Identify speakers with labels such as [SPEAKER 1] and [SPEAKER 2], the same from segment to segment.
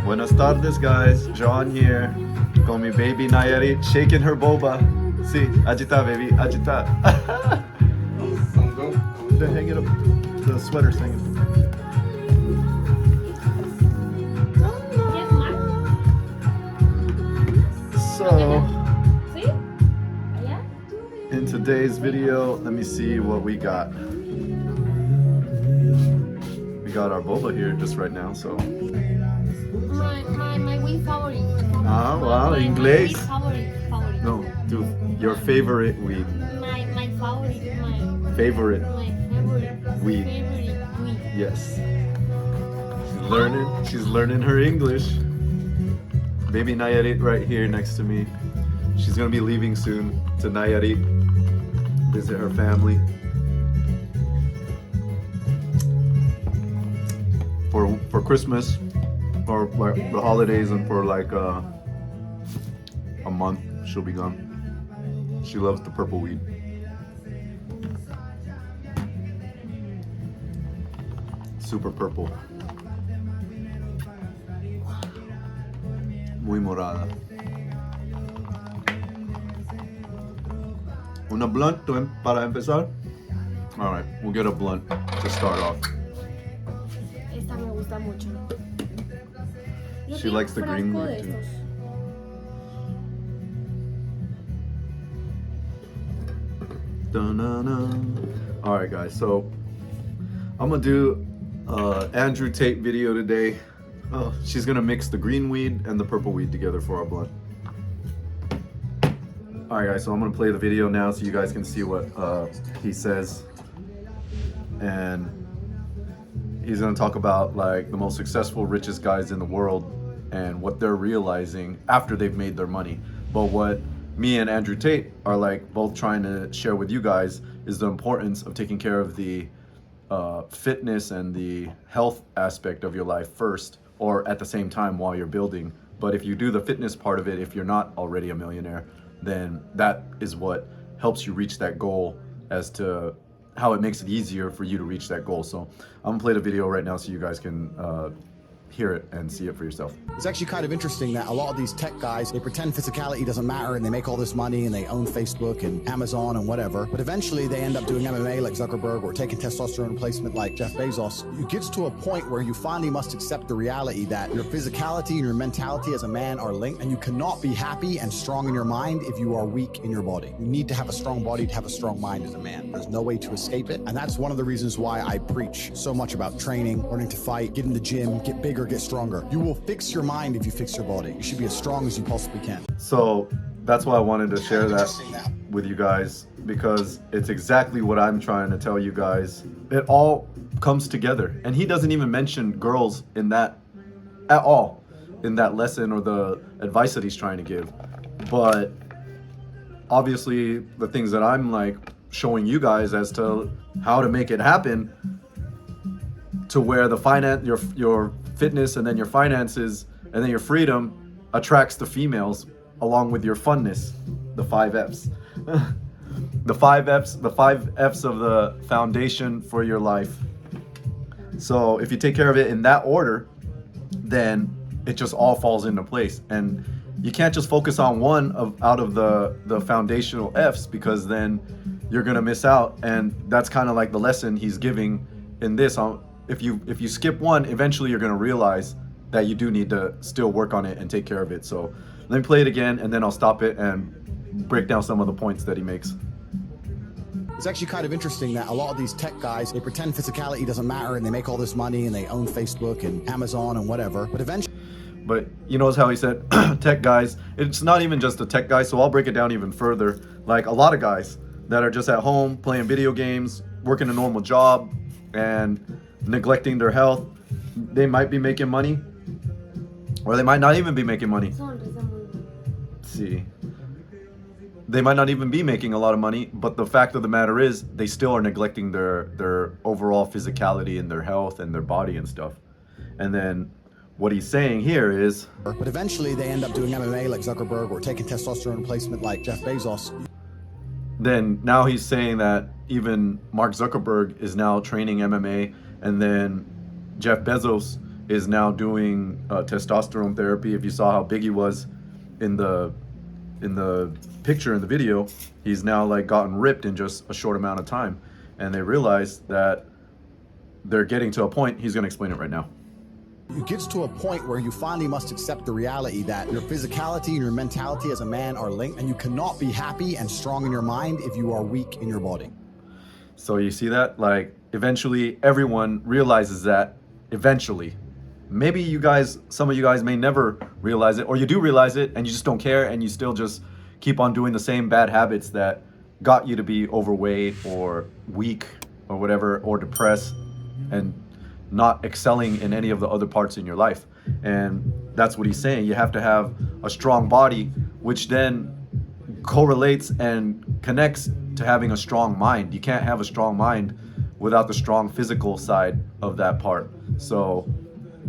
[SPEAKER 1] Buenas tardes, guys. John here. Con mi baby Nayarit shaking her boba. Sí, agita, baby, agita. They're hanging up. The sweater's hanging up. So, in today's video, let me see what we got. We got our boba here just right now, so.
[SPEAKER 2] My weed favorite.
[SPEAKER 1] Ah, wow, English.
[SPEAKER 2] Favorite.
[SPEAKER 1] No, dude, your favorite weed.
[SPEAKER 2] My favorite. My
[SPEAKER 1] Favorite
[SPEAKER 2] favorite
[SPEAKER 1] weed.
[SPEAKER 2] Favorite weed.
[SPEAKER 1] Yes. She's learning her English. Baby Nayarit right here next to me. She's gonna be leaving soon to Nayarit, visit her family. For Christmas, or like the holidays, and for like a month, she'll be gone. She loves the purple weed. Super purple. Muy morada. Una blunt para empezar? Alright, we'll get a blunt to start off.
[SPEAKER 2] Esta me gusta mucho. Yo
[SPEAKER 1] She
[SPEAKER 2] tengo
[SPEAKER 1] likes the green
[SPEAKER 2] frasco
[SPEAKER 1] weed
[SPEAKER 2] de
[SPEAKER 1] too.
[SPEAKER 2] estos.
[SPEAKER 1] Da-na-na. Alright guys, so I'm gonna do Andrew Tate video today. Oh, she's gonna mix the green weed and the purple weed together for our blunt. Alright guys, so I'm gonna play the video now so you guys can see what he says. And he's gonna talk about like the most successful, richest guys in the world and what they're realizing after they've made their money. But what me and Andrew Tate are like both trying to share with you guys is the importance of taking care of the fitness and the health aspect of your life first, or at the same time while you're building. But if you do the fitness part of it, if you're not already a millionaire, then that is what helps you reach that goal as to how it makes it easier for you to reach that goal. So I'm gonna play the video right now so you guys can hear it and see it for yourself.
[SPEAKER 3] It's actually kind of interesting that a lot of these tech guys, they pretend physicality doesn't matter and they make all this money and they own Facebook and Amazon and whatever, but eventually they end up doing MMA like Zuckerberg or taking testosterone replacement like Jeff Bezos. It gets to a point where you finally must accept the reality that your physicality and your mentality as a man are linked, and you cannot be happy and strong in your mind if you are weak in your body. You need to have a strong body to have a strong mind as a man. There's no way to escape it, and that's one of the reasons why I preach so much about training, learning to fight, get in the gym, get bigger, get stronger. You will fix your mind if you fix your body. You should be as strong as you possibly can.
[SPEAKER 1] So that's why I wanted to share that with you guys, because it's exactly what I'm trying to tell you guys. It all comes together, and he doesn't even mention girls in that at all in that lesson or the advice that he's trying to give. But obviously the things that I'm like showing you guys as to how to make it happen, to where the finance, your fitness, and then your finances, and then your freedom attracts the females along with your funness, the 5 F's. The 5 F's of the foundation for your life. So if you take care of it in that order, then it just all falls into place. And you can't just focus on one out of the foundational F's, because then you're gonna miss out. And that's kind of like the lesson he's giving in this. If you skip one, eventually you're gonna realize that you do need to still work on it and take care of it. So let me play it again, and then I'll stop it and break down some of the points that he makes.
[SPEAKER 3] It's actually kind of interesting that a lot of these tech guys, they pretend physicality doesn't matter and they make all this money and they own Facebook and Amazon and whatever, but eventually...
[SPEAKER 1] But you notice how he said tech guys. It's not even just the tech guys, so I'll break it down even further. Like a lot of guys that are just at home playing video games, working a normal job, and neglecting their health, they might be making money, or they might not even be making money. See, they might not even be making a lot of money, but the fact of the matter is they still are neglecting their overall physicality and their health and their body and stuff. And then what he's saying here is,
[SPEAKER 3] but eventually they end up doing MMA like Zuckerberg or taking testosterone replacement like Jeff Bezos.
[SPEAKER 1] Then now he's saying that even Mark Zuckerberg is now training MMA, and then Jeff Bezos is now doing testosterone therapy. If you saw how big he was in the picture in the video, he's now like gotten ripped in just a short amount of time. And they realized that they're getting to a point. He's going to explain it right now.
[SPEAKER 3] It gets to a point where you finally must accept the reality that your physicality and your mentality as a man are linked, and you cannot be happy and strong in your mind if you are weak in your body.
[SPEAKER 1] So you see that? Like, eventually everyone realizes that. Eventually. Maybe you guys, some of you guys may never realize it, or you do realize it and you just don't care, and you still just keep on doing the same bad habits that got you to be overweight or weak or whatever, or depressed, and not excelling in any of the other parts in your life. And that's what he's saying. You have to have a strong body, which then correlates and connects to having a strong mind. You can't have a strong mind without the strong physical side of that part. So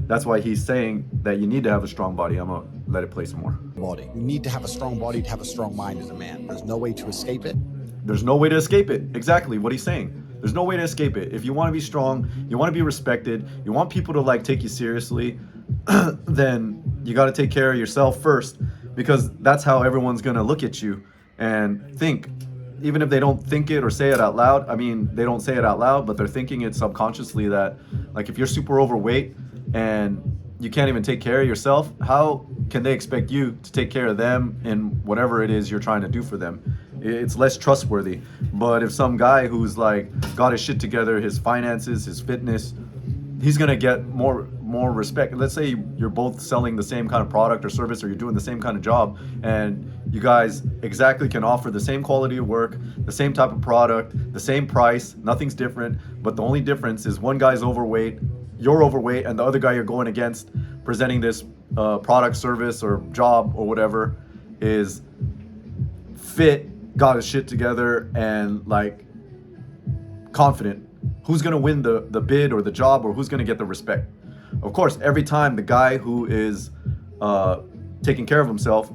[SPEAKER 1] that's why he's saying that you need to have a strong body. I'm gonna let it play some more.
[SPEAKER 3] Body. You need to have a strong body to have a strong mind as a man. There's no way to escape it.
[SPEAKER 1] There's no way to escape it. Exactly what he's saying. There's no way to escape it. If you want to be strong, you want to be respected, you want people to like take you seriously, then you got to take care of yourself first, because that's how everyone's going to look at you and think. Even if they don't think it or say it out loud, I mean, they don't say it out loud, but they're thinking it subconsciously that, like, if you're super overweight and you can't even take care of yourself, how can they expect you to take care of them in whatever it is you're trying to do for them? It's less trustworthy. But if some guy who's like got his shit together, his finances, his fitness, he's gonna get more respect. Let's say you're both selling the same kind of product or service, or you're doing the same kind of job, and you guys exactly can offer the same quality of work, the same type of product, the same price, nothing's different, but the only difference is one guy's overweight, you're overweight, and the other guy you're going against presenting this product, service, or job or whatever is fit, got his shit together, and like confident. Who's gonna win the bid or the job, or who's gonna get the respect? Of course, every time the guy who is taking care of himself,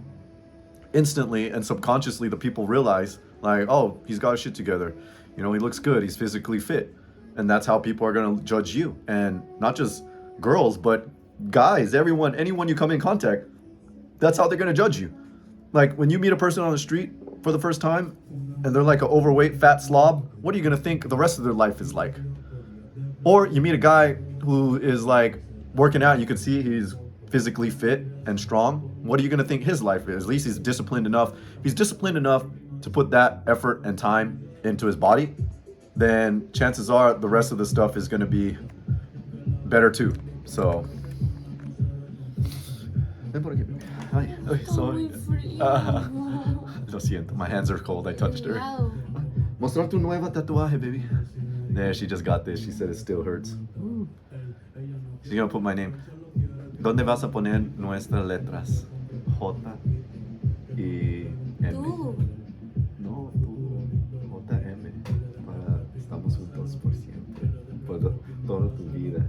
[SPEAKER 1] instantly and subconsciously the people realize, like, oh, he's got his shit together, you know, he looks good, he's physically fit, and that's how people are gonna judge you. And not just girls, but guys, everyone, anyone you come in contact, that's how they're gonna judge you. Like when you meet a person on the street for the first time and they're like an overweight fat slob, what are you gonna think the rest of their life is like? Or you meet a guy who is like working out, you can see he's physically fit and strong, what are you gonna think his life is? At least he's disciplined enough. If he's disciplined enough to put that effort and time into his body, then chances are the rest of the stuff is gonna be better too. So Hi. Oh, sorry. Lo siento, my hands are cold, I touched her.
[SPEAKER 2] Wow.
[SPEAKER 1] Mostrar tu nueva tatuaje, baby. There, she just got this. She said it still hurts. She's gonna put my name. ¿Dónde vas a poner nuestras letras? J y M.
[SPEAKER 2] Tú.
[SPEAKER 1] No, tú. JM. Para estamos juntos por siempre. Por toda tu vida.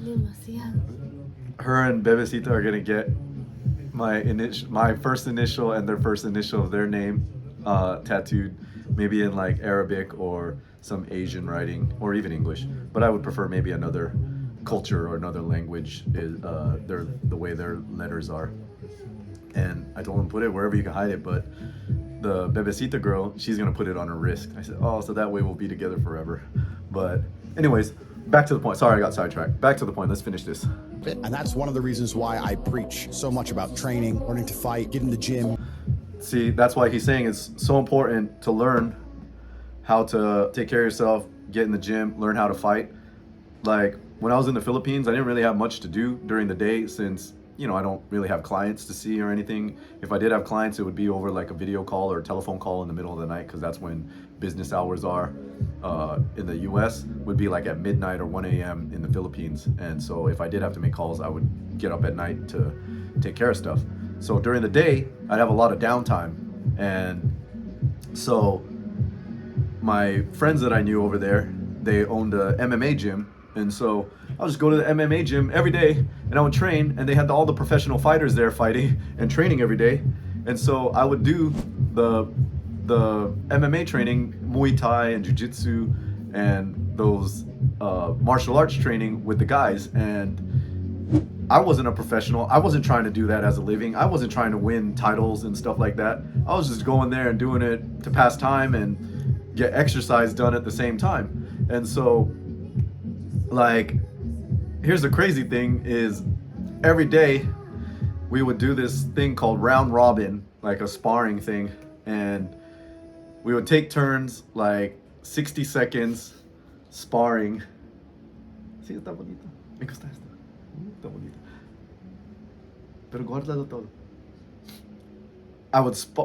[SPEAKER 2] Demasiado.
[SPEAKER 1] Her and Bebecita are gonna get my first initial and their first initial of their name tattooed, maybe in like Arabic or some Asian writing, or even English. But I would prefer maybe another culture or another language is the way their letters are. And I told them put it wherever you can hide it, but the Bebecita girl, she's gonna put it on her wrist. I said, oh, so that way we'll be together forever. But anyways, back to the point. Sorry, I got sidetracked. Back to the point. Let's finish this.
[SPEAKER 3] And that's one of the reasons why I preach so much about training, learning to fight, get in the gym.
[SPEAKER 1] See, that's why he's saying it's so important to learn how to take care of yourself, get in the gym, learn how to fight. Like when I was in the Philippines, I didn't really have much to do during the day since, you know, I don't really have clients to see or anything. If I did have clients, it would be over like a video call or a telephone call in the middle of the night, because that's when business hours are. In the US would be like at midnight or 1 a.m. in the Philippines. And so if I did have to make calls, I would get up at night to take care of stuff. So during the day, I'd have a lot of downtime. And so my friends that I knew over there, they owned a MMA gym. And so I'll just go to the MMA gym every day and I would train, and they had all the professional fighters there fighting and training every day. And so I would do the MMA training, Muay Thai and Jiu-Jitsu and those martial arts training with the guys, and I wasn't a professional. I wasn't trying to do that as a living. I wasn't trying to win titles and stuff like that. I was just going there and doing it to pass time and get exercise done at the same time. And so, like, here's the crazy thing is every day we would do this thing called round robin, like a sparring thing. And we would take turns, like 60 seconds sparring. Sí, está bonito. Me gusta esto. Está bonito. Pero guárdalo todo.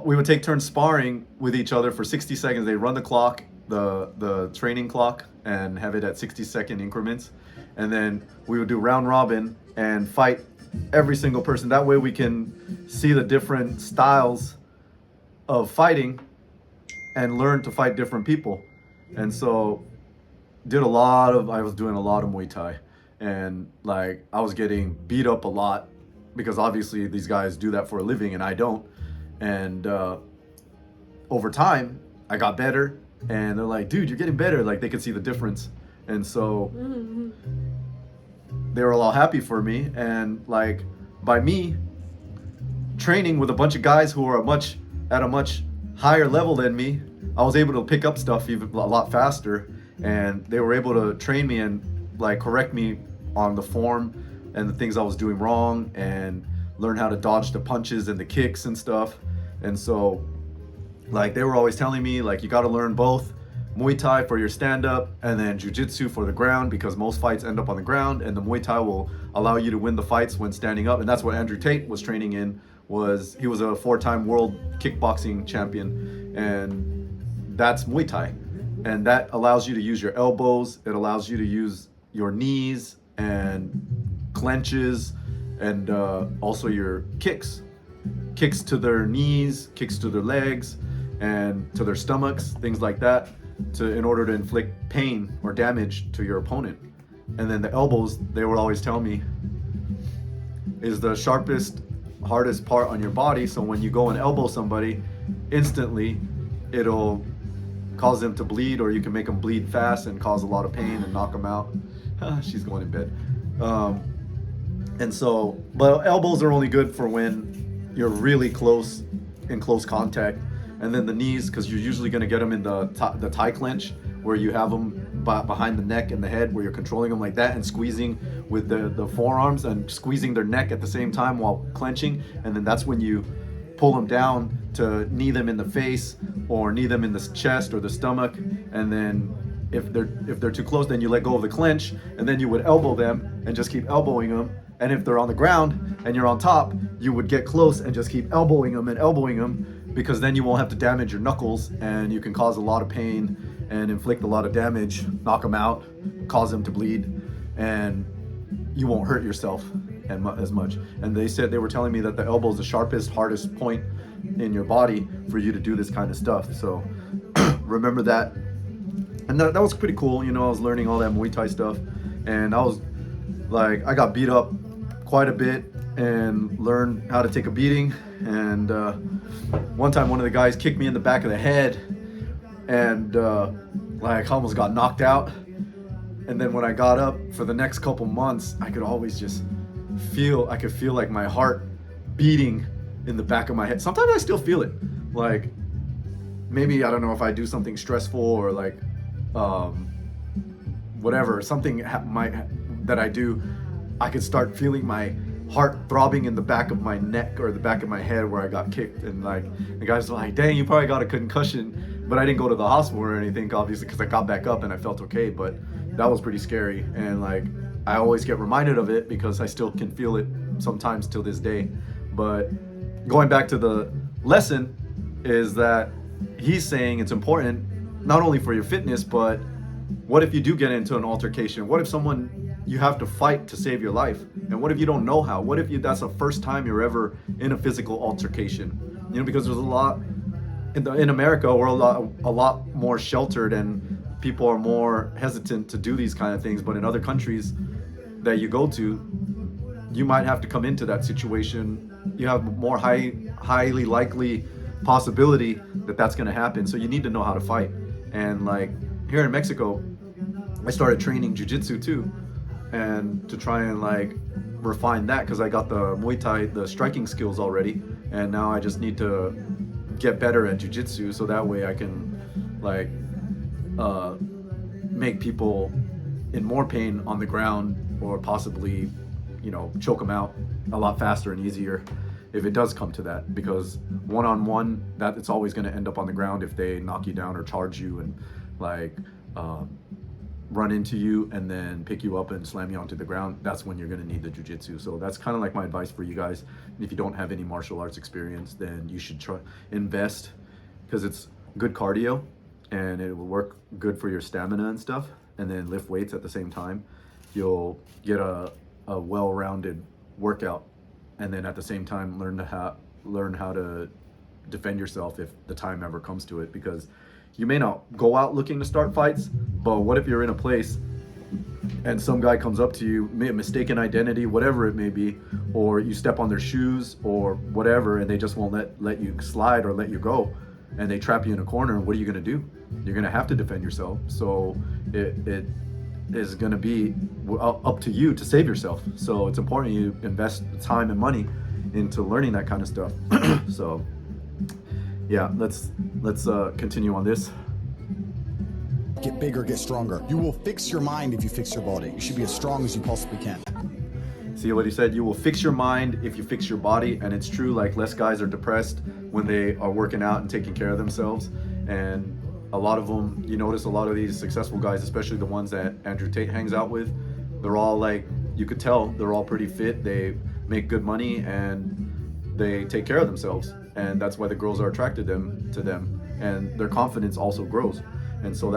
[SPEAKER 1] We would take turns sparring with each other for 60 seconds. They run the clock, the training clock, and have it at 60-second increments. And then we would do round robin and fight every single person. That way we can see the different styles of fighting and learn to fight different people. And so I was doing a lot of Muay Thai, and like I was getting beat up a lot because obviously these guys do that for a living and I don't. And over time I got better, and they're like, dude, you're getting better. Like they could see the difference. And so they were a lot happy for me. And like by me training with a bunch of guys who are at a much higher level than me, I was able to pick up stuff even a lot faster, and they were able to train me and like correct me on the form and the things I was doing wrong, and learn how to dodge the punches and the kicks and stuff. And so like they were always telling me like you got to learn both Muay Thai for your stand-up and then Jiu-Jitsu for the ground, because most fights end up on the ground, and the Muay Thai will allow you to win the fights when standing up. And that's what Andrew Tate was training in. He was a 4-time world kickboxing champion, and that's Muay Thai. And that allows you to use your elbows, it allows you to use your knees and clenches, and also your kicks to their knees, kicks to their legs, and to their stomachs, things like that, in order to inflict pain or damage to your opponent. And then the elbows, they would always tell me, is the sharpest, hardest part on your body. So when you go and elbow somebody, instantly it'll cause them to bleed, or you can make them bleed fast and cause a lot of pain and knock them out. She's going in bed. And so, but elbows are only good for when you're really close, in close contact. And then the knees, because you're usually going to get them in the tie clench, where you have them behind the neck and the head, where you're controlling them like that and squeezing with the forearms and squeezing their neck at the same time while clenching. And then that's when you pull them down to knee them in the face or knee them in the chest or the stomach. And then if they're too close, then you let go of the clench, and then you would elbow them and just keep elbowing them. And if they're on the ground and you're on top, you would get close and just keep elbowing them, because then you won't have to damage your knuckles, and you can cause a lot of pain and inflict a lot of damage, knock them out, cause them to bleed, and you won't hurt yourself as much. And they were telling me that the elbow is the sharpest, hardest point in your body for you to do this kind of stuff. So remember that. And that was pretty cool. You know, I was learning all that Muay Thai stuff, and I got beat up quite a bit and learned how to take a beating. And one time one of the guys kicked me in the back of the head, and I almost got knocked out. And then when I got up for the next couple months, I could always just feel like my heart beating in the back of my head. Sometimes I still feel it. Like maybe, I don't know, if I do something stressful or like whatever, something that I do, I could start feeling my heart throbbing in the back of my neck or the back of my head where I got kicked. And like the guys were like, dang, you probably got a concussion. But I didn't go to the hospital or anything, obviously, because I got back up and I felt okay. But that was pretty scary. And like I always get reminded of it because I still can feel it sometimes till this day. But going back to the lesson is that he's saying it's important not only for your fitness, but what if you do get into an altercation? What if you have to fight to save your life? And what if you don't know how? What if that's the first time you're ever in a physical altercation? You know, because there's a lot in America, we're a lot more sheltered, and people are more hesitant to do these kind of things. But in other countries that you go to, you might have to come into that situation. You have more highly likely possibility that that's going to happen. So you need to know how to fight. And like here in Mexico, I started training jiu-jitsu too, and to try and like refine that, because I got the Muay Thai, the striking skills already, and now I just need to get better at jiu-jitsu so that way I can like make people in more pain on the ground, or possibly, you know, choke them out a lot faster and easier if it does come to that, because one-on-one, that it's always going to end up on the ground if they knock you down or charge you and like run into you and then pick you up and slam you onto the ground. That's when you're going to need the jiu-jitsu. So that's kind of like my advice for you guys. If you don't have any martial arts experience, then you should try invest, because it's good cardio and it will work good for your stamina and stuff, and then lift weights at the same time. You'll get a well-rounded workout, and then at the same time learn how to defend yourself if the time ever comes to it, because you may not go out looking to start fights, but what if you're in a place and some guy comes up to you, mistaken identity, whatever it may be, or you step on their shoes or whatever, and they just won't let you slide or let you go, and they trap you in a corner. What are you going to do? You're going to have to defend yourself. So it is going to be up to you to save yourself. So it's important you invest time and money into learning that kind of stuff. So yeah, let's continue on this.
[SPEAKER 3] Get bigger, get stronger. You will fix your mind if you fix your body. You should be as strong as you possibly can.
[SPEAKER 1] See what he said? You will fix your mind if you fix your body. And it's true, like less guys are depressed when they are working out and taking care of themselves. And a lot of them, you notice a lot of these successful guys, especially the ones that Andrew Tate hangs out with, they're all like, you could tell they're all pretty fit, they make good money, and they take care of themselves. And that's why the girls are attracted to them, and their confidence also grows. And so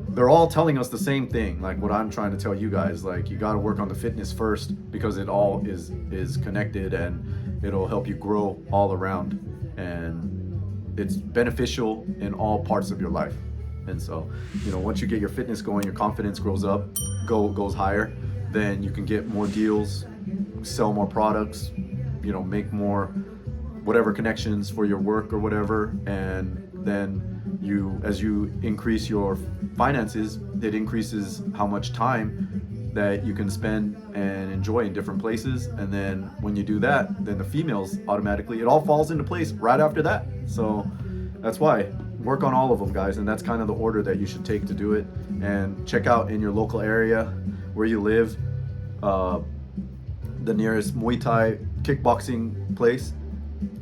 [SPEAKER 1] they're all telling us the same thing, like what I'm trying to tell you guys, like you got to work on the fitness first, because it all is connected, and it'll help you grow all around, and it's beneficial in all parts of your life. And so, you know, once you get your fitness going, your confidence grows up, goes higher, then you can get more deals, sell more products, you know, make more whatever connections for your work or whatever. And then as you increase your finances, it increases how much time that you can spend and enjoy in different places. And then when you do that, then the females automatically, it all falls into place right after that. So that's why work on all of them, guys. And that's kind of the order that you should take to do it. And check out in your local area where you live, the nearest Muay Thai kickboxing place.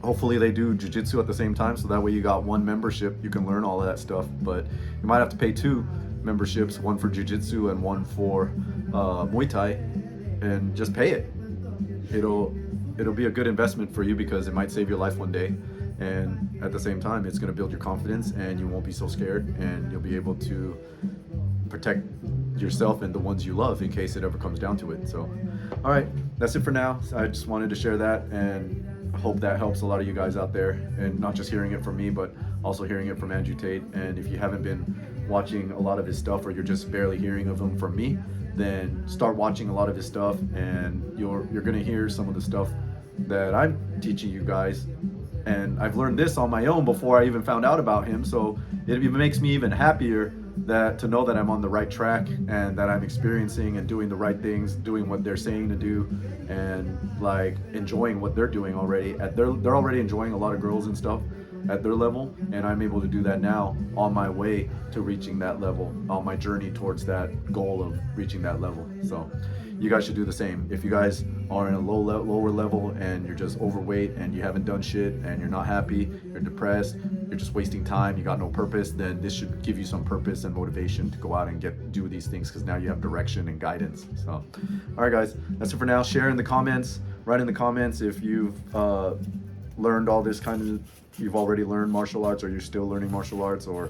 [SPEAKER 1] Hopefully they do jiu-jitsu at the same time, so that way you got one membership, you can learn all of that stuff. But you might have to pay 2 memberships, one for jiu-jitsu and one for Muay Thai, and just pay it. It'll be a good investment for you, because it might save your life one day, and at the same time it's going to build your confidence, and you won't be so scared, and you'll be able to protect yourself and the ones you love in case it ever comes down to it. So all right, that's it for now. I just wanted to share that, and I hope that helps a lot of you guys out there, and not just hearing it from me, but also hearing it from Andrew Tate. And if you haven't been watching a lot of his stuff, or you're just barely hearing of him from me, then start watching a lot of his stuff, and you're gonna hear some of the stuff that I'm teaching you guys. And I've learned this on my own before I even found out about him, so it even makes me even happier to know that I'm on the right track, and that I'm experiencing and doing the right things, doing what they're saying to do, and like enjoying what they're doing already. They're already enjoying a lot of girls and stuff at their level, and I'm able to do that now on my way to reaching that level, on my journey towards that goal of reaching that level. So you guys should do the same. If you guys are in a lower level and you're just overweight and you haven't done shit and you're not happy, you're depressed, you're just wasting time, you got no purpose, then this should give you some purpose and motivation to go out and do these things, because now you have direction and guidance. So all right guys, that's it for now. Share in the comments, write in the comments if you've learned all this kind of, you've already learned martial arts, or you're still learning martial arts, or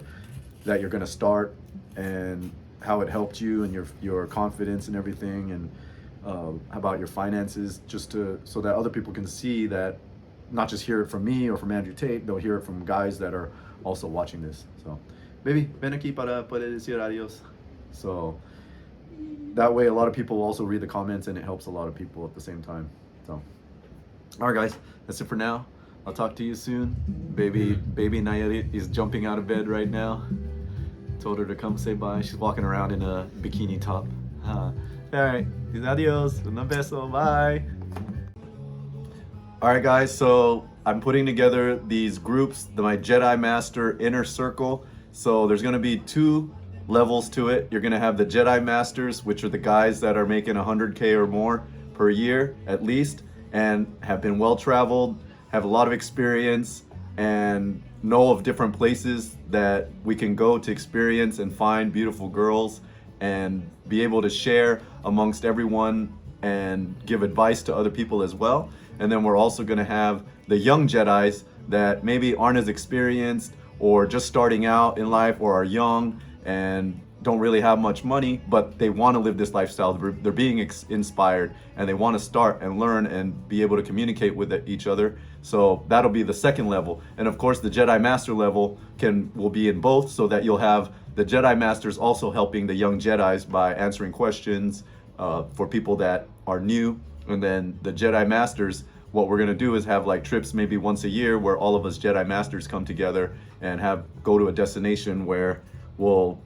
[SPEAKER 1] that you're going to start, and how it helped you and your confidence and everything, and about your finances, just so that other people can see that, not just hear it from me or from Andrew Tate, they'll hear it from guys that are also watching this. So maybe ven aquí para poder decir adios. So that way a lot of people also read the comments, and it helps a lot of people at the same time. So all right guys, that's it for now. I'll talk to you soon. Baby Nayarit is jumping out of bed right now. Told her to come say bye. She's walking around in a bikini top. All right, adios, un beso, bye. All right, guys, so I'm putting together these groups, my Jedi Master Inner Circle. So there's gonna be 2 levels to it. You're gonna have the Jedi Masters, which are the guys that are making 100K or more per year at least, and have been well-traveled, have a lot of experience, and know of different places that we can go to experience and find beautiful girls and be able to share amongst everyone and give advice to other people as well. And then we're also gonna have the young Jedis that maybe aren't as experienced or just starting out in life or are young and don't really have much money, but they want to live this lifestyle. They're being inspired and they want to start and learn and be able to communicate with each other. So that'll be the second level. And of course the Jedi Master level will be in both, so that you'll have the Jedi Masters also helping the young Jedis by answering questions for people that are new. And then the Jedi Masters, what we're gonna do is have like trips maybe once a year where all of us Jedi Masters come together and go to a destination where we'll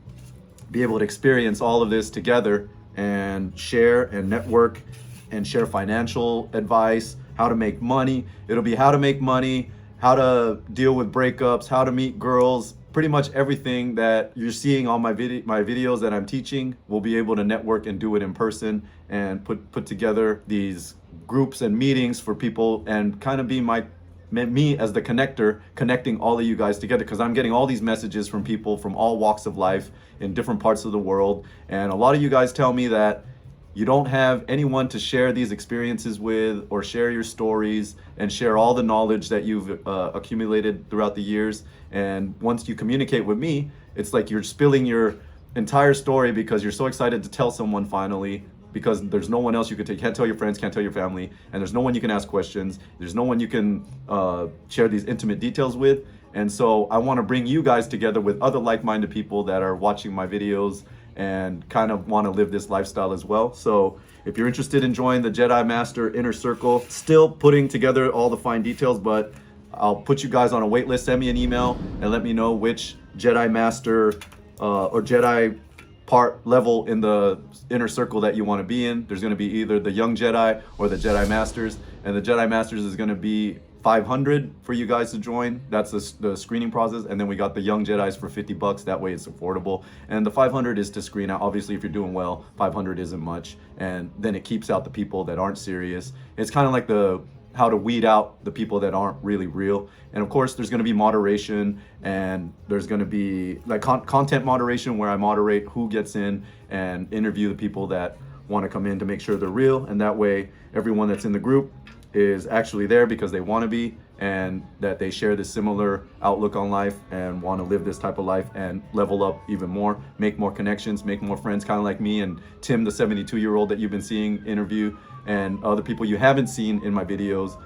[SPEAKER 1] be able to experience all of this together and share and network and share financial advice, how to make money. It'll be how to make money, how to deal with breakups, how to meet girls, pretty much everything that you're seeing on my videos that I'm teaching. We'll be able to network and do it in person and put together these groups and meetings for people and kind of be me as the connector, connecting all of you guys together, because I'm getting all these messages from people from all walks of life in different parts of the world. And a lot of you guys tell me that you don't have anyone to share these experiences with or share your stories and share all the knowledge that you've accumulated throughout the years. And once you communicate with me, it's like you're spilling your entire story because you're so excited to tell someone finally, because there's no one else you could take. Can't tell your friends, can't tell your family, and there's no one you can ask questions. There's no one you can share these intimate details with. And so I want to bring you guys together with other like-minded people that are watching my videos and kind of want to live this lifestyle as well. So if you're interested in joining the Jedi Master Inner Circle, still putting together all the fine details, but I'll put you guys on a wait list. Send me an email and let me know which Jedi Master or Jedi part level in the inner circle that you want to be in. There's going to be either the young Jedi or the Jedi Masters, and the Jedi Masters is going to be 500 for you guys to join. That's the screening process. And then we got the young Jedis for $50. That way it's affordable. And the 500 is to screen out. Obviously, if you're doing well, 500 isn't much. And then it keeps out the people that aren't serious. It's kind of like how to weed out the people that aren't really real. And of course, there's going to be moderation, and there's going to be like content moderation where I moderate who gets in and interview the people that want to come in to make sure they're real. And that way, everyone that's in the group is actually there because they want to be, and that they share this similar outlook on life and want to live this type of life and level up even more, make more connections, make more friends, kind of like me and Tim, the 72-year-old that you've been seeing interview, and other people you haven't seen in my videos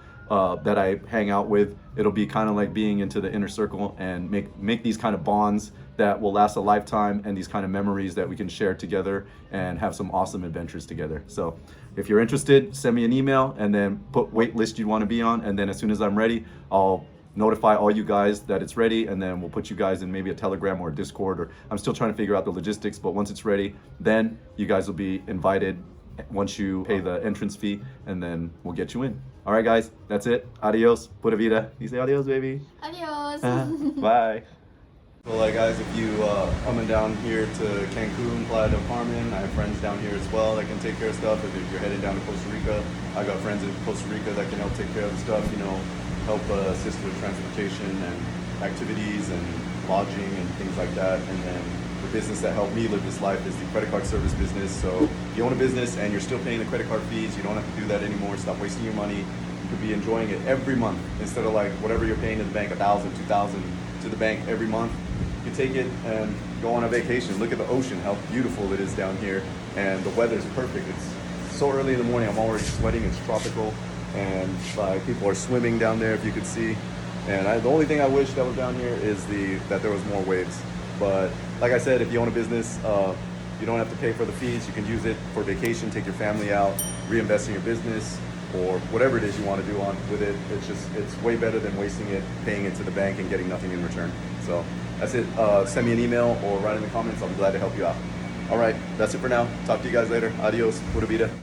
[SPEAKER 1] that I hang out with. It'll be kind of like being into the inner circle and make these kind of bonds that will last a lifetime, and these kind of memories that we can share together and have some awesome adventures together. So if you're interested, send me an email and then put wait list you want to be on, and then as soon as I'm ready, I'll notify all you guys that it's ready, and then we'll put you guys in maybe a Telegram or a Discord, or I'm still trying to figure out the logistics, but once it's ready, then you guys will be invited once you pay the entrance fee, and then we'll get you in. All right, guys, that's it. Adios. Pura vida. You say adios, baby.
[SPEAKER 2] Adios.
[SPEAKER 1] Bye. So like guys, if you coming down here to Cancun, Playa del Carmen, I have friends down here as well that can take care of stuff. If you're headed down to Costa Rica, I got friends in Costa Rica that can help take care of the stuff, help assist with transportation and activities and lodging and things like that. And then the business that helped me live this life is the credit card service business. So if you own a business and you're still paying the credit card fees, you don't have to do that anymore. Stop wasting your money. You could be enjoying it every month instead of like whatever you're paying to the bank, $1,000, $2,000 to the bank every month. You take it and go on a vacation. Look at the ocean, how beautiful it is down here, and the weather is perfect. It's so early in the morning, I'm already sweating. It's tropical, and people are swimming down there, if you could see. And the only thing I wish that was down here is that there was more waves. But like I said, if you own a business, you don't have to pay for the fees. You can use it for vacation, take your family out, reinvest in your business, or whatever it is you want to do with it. It's way better than wasting it, paying it to the bank and getting nothing in return. So That's it. Send me an email or write in the comments. I'll be glad to help you out. All right, that's it for now. Talk to you guys later. Adios. Pura vida.